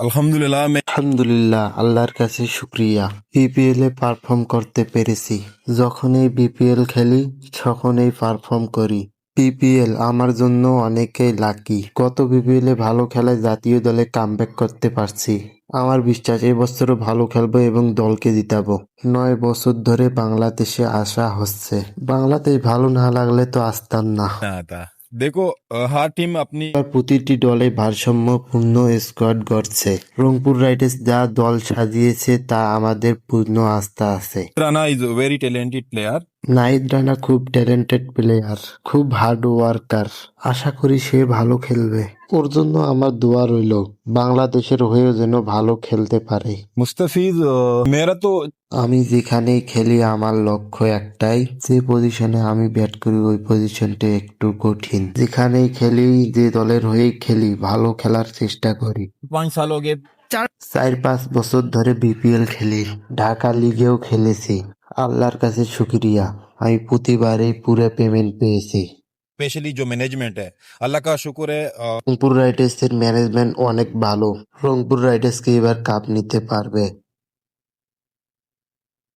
আলহামদুলিল্লাহ আলহামদুলিল্লাহ, আল্লাহর কাছে শুক্রিয়া। বিপিএল এ পারফর্ম করতে পেরেছি। যখনই বিপিএল খেলি তখনই পারফর্ম করি। বিপিএল আমার জন্য অনেকেই লাকি। গত বিপিএল এ ভালো খেলায় জাতীয় দলে কামব্যাক করতে পারছি। আমার বিশ্বাস এবছরও ভালো খেলবো এবং দলকে জিতাবো। 9 বছর ধরে বাংলাদেশে আসা হচ্ছে, বাংলাদেশ ভালো না লাগলে তো আসতাম না। आता देखो हर टीम अपनी এবার প্রতিটি দলে ভারসাম্যপূর্ণ স্কোয়াড গড়ছে। রংপুর রাইডার্স যা দল সাজিয়েছে তা আমাদের পূর্ণ আস্থা আছে। Rana is a very talented player. Nahid Rana খুব ট্যালেন্টেড প্লেয়ার, খুব হার্ড ওয়ার্কার। আশা করি সে ভালো খেলবে। ওর জন্য আমার দোয়া রইল, বাংলাদেশের হয়েও যেন ভালো খেলতে পারে। मुस्तफिज मेरा तो আমি যেখানেই খেলি আমার লক্ষ্য একটাই, যে পজিশনে আমি ব্যাট করি ওই পজিশনটা একটু কঠিন। যেখানেই খেলি, যে দলের হয়েই খেলি, ভালো খেলার চেষ্টা করি। 5 साल हो गए 4-5 বছর ধরে বিপিএল খেলি, ঢাকা লিগেও খেলেছি। আল্লাহর কাছে শুক্রিয়া, আমি প্রতিবারেই পুরো পেমেন্ট পেয়েছি। स्पेशली जो मैनेजमेंट है अल्लाह का शुक्र है। রংপুর রাইডার্সের ম্যানেজমেন্ট অনেক ভালো। রংপুর রাইডার্সকে এবার কাপ নিতে পারবে।